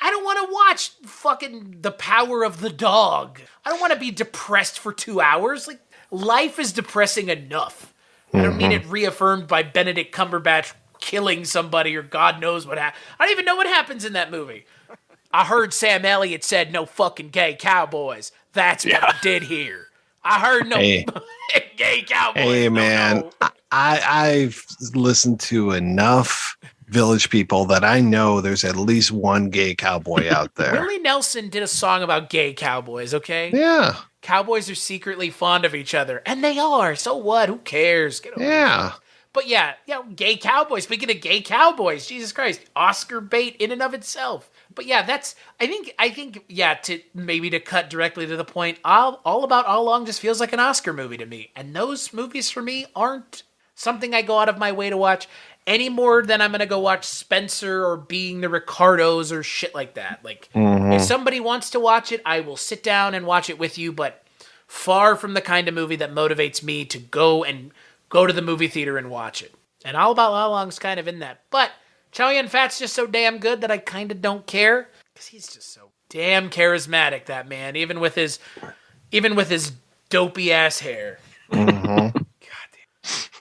I don't want to watch fucking The Power of the Dog. I don't want to be depressed for 2 hours. Like, life is depressing enough. I don't need it reaffirmed by Benedict Cumberbatch killing somebody or God knows what happened. I don't even know what happens in that movie. I heard Sam Elliott said no fucking gay cowboys. That's what I did here. I heard no gay cowboys. Hey, man, no. I've listened to enough Village People that I know there's at least one gay cowboy out there. Willie Nelson did a song about gay cowboys, okay? Yeah. Cowboys are secretly fond of each other. And they are. So what? Who cares? Get over it. But gay cowboys. Speaking of gay cowboys, Jesus Christ, Oscar bait in and of itself. But yeah, I think to cut directly to the point, All About AhLong just feels like an Oscar movie to me. And those movies for me aren't something I go out of my way to watch any more than I'm going to go watch Spencer or Being the Ricardos or shit like that. Like, if somebody wants to watch it, I will sit down and watch it with you, but far from the kind of movie that motivates me to go to the movie theater and watch it. And All About AhLong's kind of in that. But Chow Yun-Fat's just so damn good that I kind of don't care, because he's just so damn charismatic, that man, even with his dopey ass hair.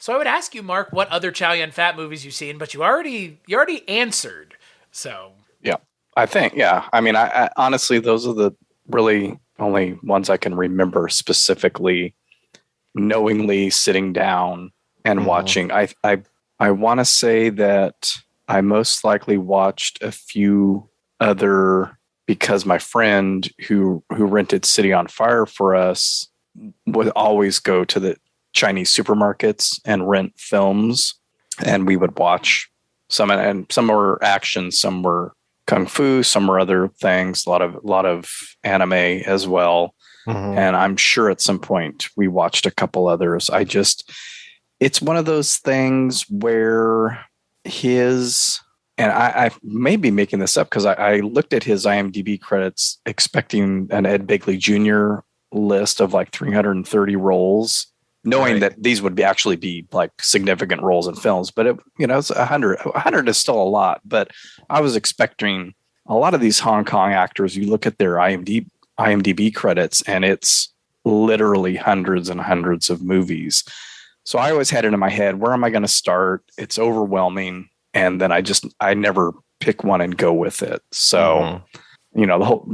So I would ask you, Mark, what other Chow Yun-Fat movies you've seen, but you already answered. So yeah, I think I mean, I honestly, those are the really only ones I can remember specifically, knowingly sitting down and watching. I want to say that I most likely watched a few other, because my friend who rented City on Fire for us would always go to the Chinese supermarkets and rent films, and we would watch some, and some were action, some were kung fu, some were other things, a lot of anime as well. And I'm sure at some point we watched a couple others. It's one of those things where and I may be making this up because I looked at his IMDb credits expecting an Ed Begley Jr. list of like 330 roles, knowing that these would actually be like significant roles in films. But it's 100. 100 is still a lot. But I was expecting a lot of these Hong Kong actors. You look at their IMDb credits, and it's literally hundreds and hundreds of movies. So I always had it in my head, where am I going to start? It's overwhelming. And then I never pick one and go with it. So, the whole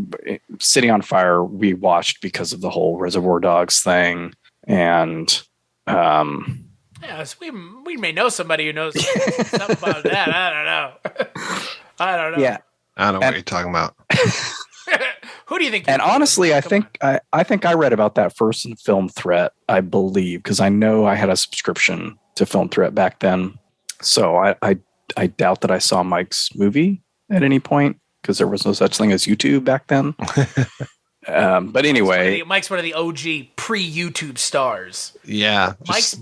City on Fire we watched because of the whole Reservoir Dogs thing. And, so we may know somebody who knows something about that. I don't know. Yeah. I don't know what you're talking about. Who do you think? And honestly, I think I read about that first in Film Threat, I believe, because I know I had a subscription to Film Threat back then. So I doubt that I saw Mike's movie at any point, because there was no such thing as YouTube back then. But anyway, Mike's one of the OG pre-YouTube stars. Yeah,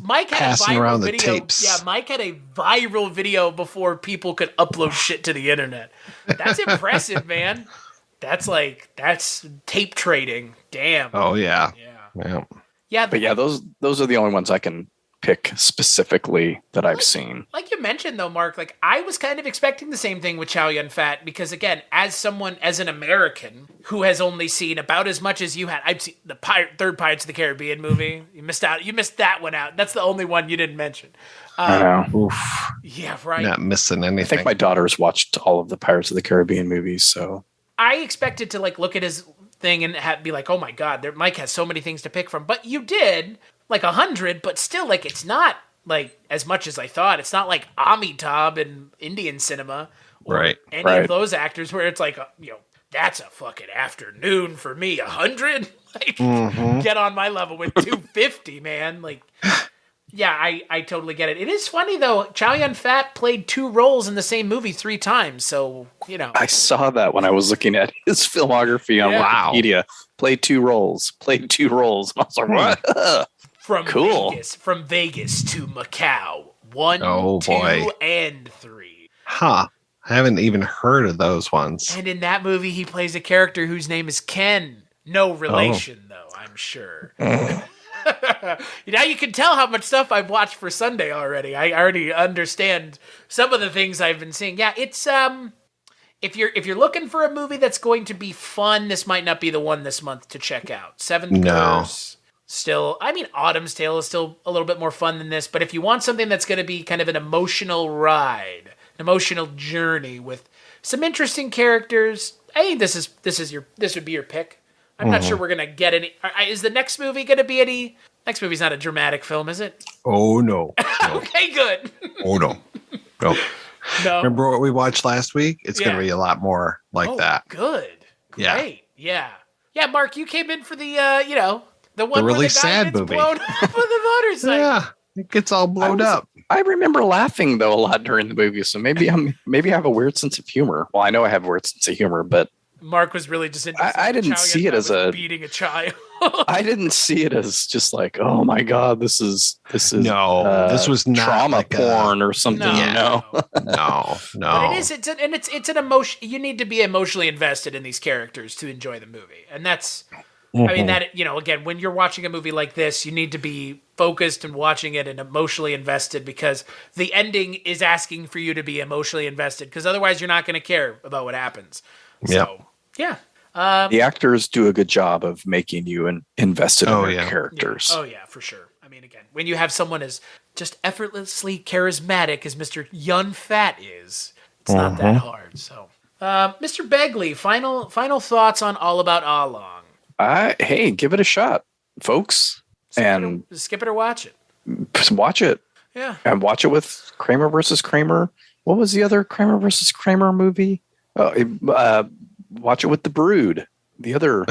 Mike had passing a viral around the video. tapes. Yeah, Mike had a viral video before people could upload shit to the internet. That's impressive, man. That's tape trading. Damn. Oh yeah. Yeah. But yeah, those are the only ones I can pick specifically that I've seen. Like you mentioned though, Mark, like I was kind of expecting the same thing with Chow Yun-Fat, because again, as an American who has only seen about as much as you had, I've seen the third Pirates of the Caribbean movie. You missed that one out. That's the only one you didn't mention. I know. Oof. Yeah, right. Not missing anything. I think my daughter's watched all of the Pirates of the Caribbean movies, so I expected to like look at his thing and be like, oh my God, Mike has so many things to pick from. But you did like 100, but still, like, it's not like as much as I thought. It's not like Amitabh in Indian cinema or any of those actors where it's like, that's a fucking afternoon for me. 100, like, get on my level with 250, man. Like, Yeah, I totally get it. It is funny, though. Chow Yun-Fat played 2 roles in the same movie 3 times. So, you know. I saw that when I was looking at his filmography on Wikipedia. Played 2 roles. Played 2 roles. I was like, what? From cool. Vegas to Macau. 1, 2, and 3. Huh. I haven't even heard of those ones. And in that movie, he plays a character whose name is Ken. No relation, though, I'm sure. Now you can tell how much stuff I've watched for Sunday already. I already understand some of the things I've been seeing. Yeah, it's if you're looking for a movie that's going to be fun, this might not be the one this month to check out. Seventh Curse, still, I mean, Autumn's Tale is still a little bit more fun than this. But if you want something that's going to be kind of an emotional ride, an emotional journey with some interesting characters, I think this would be your pick. I'm not sure we're going to get any. Is the next movie going to be any? Next movie's not a dramatic film, is it? Oh, no. Okay, good. Oh, no. No. Remember what we watched last week? It's going to be a lot more like that. Good. Yeah. Great. Yeah. Yeah, Mark, you came in for the, the one the really where the guy sad gets movie. blown up with the motorcycle. Yeah. It gets all blown up. I remember laughing, though, a lot during the movie. So maybe I have a weird sense of humor. Well, I know I have a weird sense of humor, but Mark was really just interested. I didn't see it as beating a child. I didn't see it as just like, oh my God, this is no, this was not trauma like porn or something. No. But it's an emotion. You need to be emotionally invested in these characters to enjoy the movie, and that's. I mean that again, when you're watching a movie like this, you need to be focused and watching it and emotionally invested because the ending is asking for you to be emotionally invested because otherwise you're not going to care about what happens. So. Yeah. The actors do a good job of making you invested in their characters. Yeah. Oh, yeah, for sure. I mean, again, when you have someone as just effortlessly charismatic as Mr. Yun-Fat is, it's not that hard. So, Mr. Begley, final thoughts on All About AhLong. Hey, give it a shot, folks. Skip it or watch it. Watch it. Yeah. And watch it with Kramer versus Kramer. What was the other Kramer versus Kramer movie? Watch it with The Brood, the other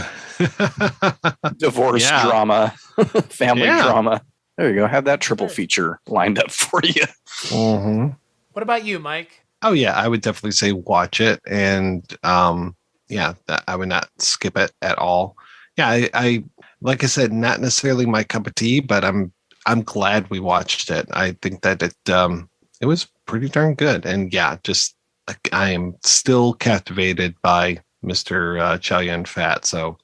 divorce drama, family drama. There you go. Have that triple feature lined up for you. What about you, Mike? Oh, yeah. I would definitely say watch it. And I would not skip it at all. Yeah, I like I said, not necessarily my cup of tea, but I'm glad we watched it. I think that it was pretty darn good. And yeah, just I am still captivated by Mr. Chow Yun-Fat. So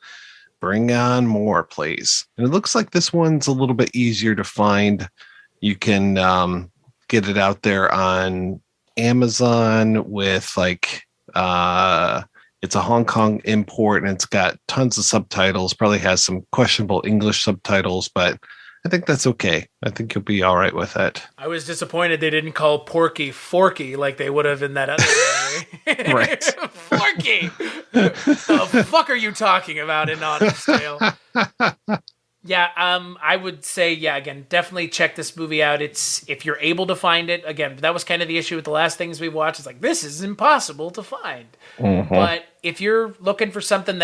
bring on more, please. And it looks like this one's a little bit easier to find. You can get it out there on Amazon with it's a Hong Kong import and it's got tons of subtitles, probably has some questionable English subtitles, but I think that's okay. I think you'll be all right with it. I was disappointed they didn't call Porky Forky like they would have in that other movie. Right. Forky! The fuck are you talking about in Autumn's Tale? Yeah, I would say, again, definitely check this movie out. If you're able to find it, again, that was kind of the issue with the last things we watched. It's like, this is impossible to find. But if you're looking for something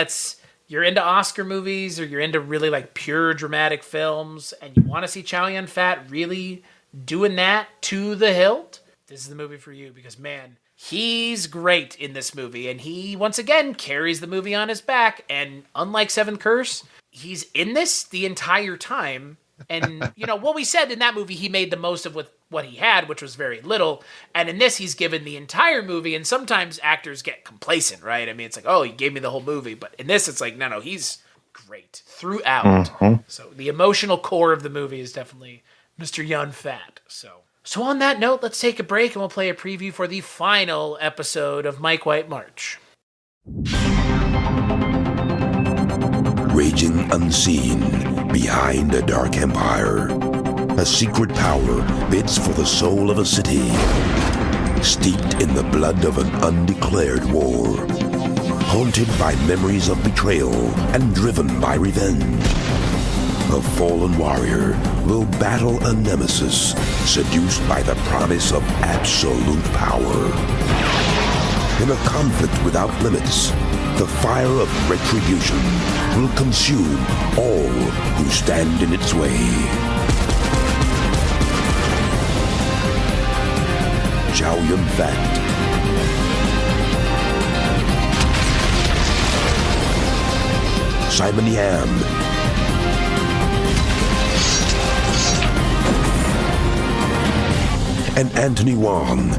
you're into Oscar movies or you're into really pure dramatic films and you want to see Chow Yun-Fat really doing that to the hilt, this is the movie for you because, man, he's great in this movie. And he, once again, carries the movie on his back. And unlike Seventh Curse, he's in this the entire time. And, what we said in that movie, he made the most of what he had, which was very little. And in this, he's given the entire movie. And sometimes actors get complacent, right? I mean, it's like, oh, he gave me the whole movie. But in this, it's like, no, he's great throughout. So the emotional core of the movie is definitely Mr. Yun-Fat. So on that note, let's take a break and we'll play a preview for the final episode of Mike White March. Raging unseen behind a dark empire, a secret power bids for the soul of a city, steeped in the blood of an undeclared war, haunted by memories of betrayal and driven by revenge. A fallen warrior will battle a nemesis, seduced by the promise of absolute power. In a conflict without limits, the fire of retribution will consume all who stand in its way. Chow Yun-Fat. Simon Yam. And Anthony Wong.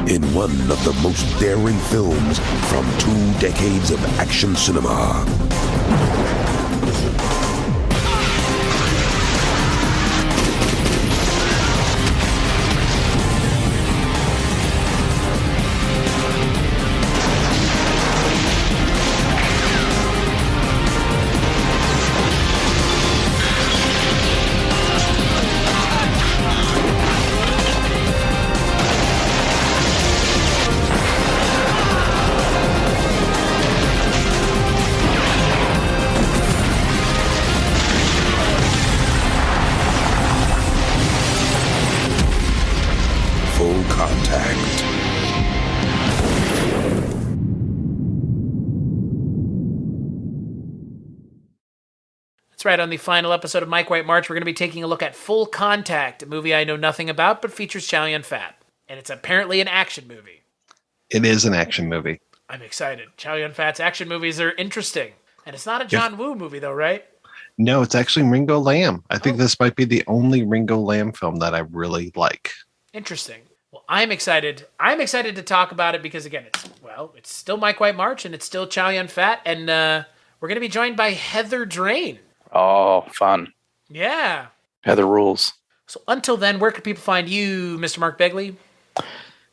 In one of the most daring films from 2 decades of action cinema. Full Contact. That's right. On the final episode of Mike White March, we're going to be taking a look at Full Contact, a movie I know nothing about, but features Chow Yun-Fat. And it's apparently an action movie. It is an action movie. I'm excited. Chow Yun-Fat's action movies are interesting. And it's not a John Woo movie, though, right? No, it's actually Ringo Lam. I think this might be the only Ringo Lam film that I really like. Interesting. Well, I'm excited. I'm excited to talk about it because, again, it's still Mike White March and it's still Chow Yun-Fat. And we're going to be joined by Heather Drain. Oh, fun. Yeah. Heather rules. So until then, where can people find you, Mr. Mark Begley? You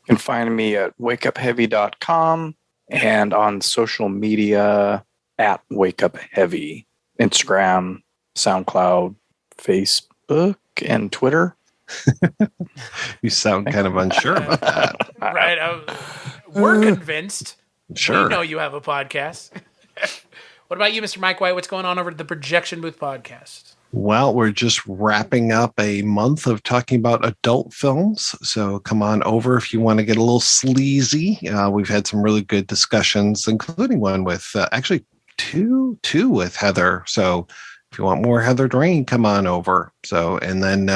can find me at wakeupheavy.com and on social media at wakeupheavy. Instagram, SoundCloud, Facebook, and Twitter. You sound kind of unsure about that. Right. We're convinced. Sure. We know you have a podcast. What about you, Mr. Mike White? What's going on over at the Projection Booth podcast? Well, we're just wrapping up a month of talking about adult films. So come on over if you want to get a little sleazy. We've had some really good discussions, including one with actually two with Heather. So if you want more Heather Drain, come on over. So, and then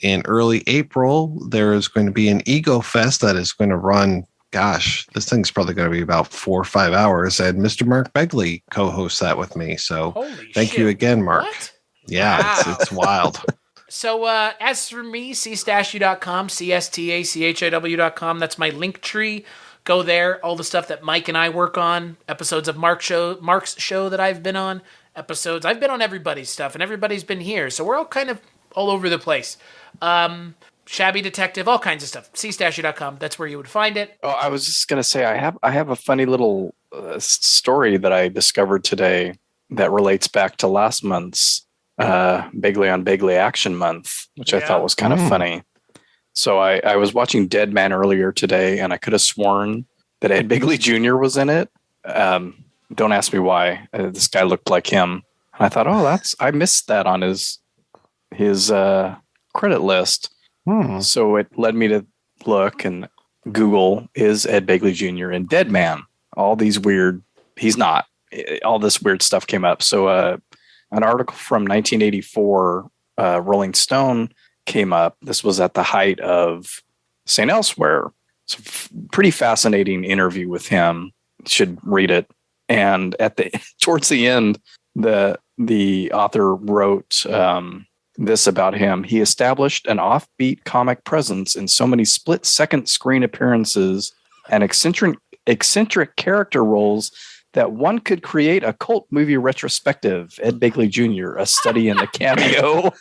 in early April, there's going to be an Ego Fest that is going to run. Gosh, this thing's probably going to be about 4 or 5 hours. And Mr. Mark Begley co-hosts that with me. So thank you again, Mark. What? Yeah, Wow. it's wild. So as for me, cstachu.com, cstachaw.com. That's my link tree. Go there. All the stuff that Mike and I work on. Episodes of Mark's show that I've been on. Episodes. I've been on everybody's stuff, and everybody's been here. So we're all kind of all over the place. Shabby Detective, all kinds of stuff. cstachu.com. That's where you would find it. Oh, I was just going to say, I have a funny little story that I discovered today that relates back to last month's Begley on Begley Action Month, which I thought was kind of funny. So I was watching Dead Man earlier today, and I could have sworn that Ed Begley Jr. was in it. Don't ask me why. This guy looked like him. And I thought, I missed that on his credit list. So it led me to look and Google, is Ed Begley Jr. in Dead Man? He's not. All this weird stuff came up. So an article from 1984, Rolling Stone came up. This was at the height of St. Elsewhere. It's a pretty fascinating interview with him. You should read it. And towards the end, the author wrote this about him. He established an offbeat comic presence in so many split-second screen appearances and eccentric character roles that one could create a cult movie retrospective. Ed Begley Jr., a study in the cameo.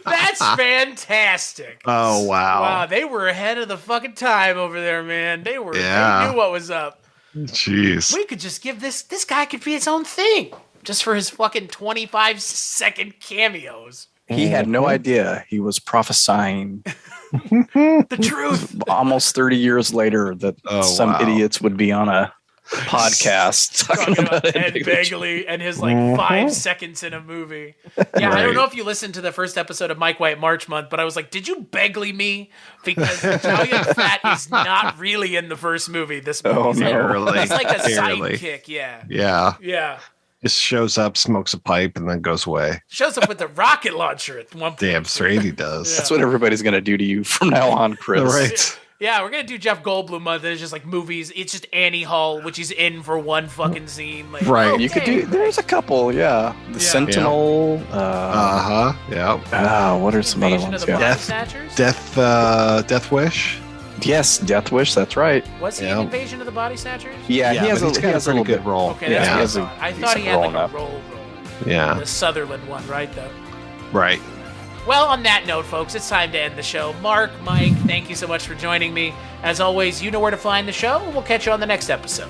That's fantastic. Oh, wow. Wow, they were ahead of the fucking time over there, man. They knew what was up. Jeez. We could just give this guy could be his own thing just for his fucking 25-second cameos. He had no idea he was prophesying the truth. Almost 30 years later that some idiots would be on a podcast talking about Ed Begley and his 5 seconds in a movie. Yeah, right. I don't know if you listened to the first episode of Mike White March Month, but I was like, did you Begley me? Because Chow Young Fat is not really in the first movie. This movie, really? It's like a sidekick. Yeah. Just shows up, smokes a pipe, and then goes away. Shows up with the rocket launcher at one point. Damn straight he does. That's what everybody's going to do to you from now on, Chris. Right. Yeah, we're gonna do Jeff Goldblum month. It's just like movies. It's just Annie Hall, which he's in for one fucking scene. Like, Right. okay. You could do. There's a couple. Yeah. The Sentinel. Yeah. What are some other Invasion of ones? the Yeah. Body Snatchers? Death Wish. Yes, Death Wish. That's right. Was he in Invasion of the Body Snatchers? Yeah, Yeah, he has but a, he's he got a has a pretty little good bit. role. Okay, Yeah, that's he what has I a thought. I thought decent he had like role a in role. Yeah. The Sutherland one, right? Though. Right. Well, on that note, folks, it's time to end the show. Mark, Mike, thank you so much for joining me. As always, you know where to find the show, and we'll catch you on the next episode.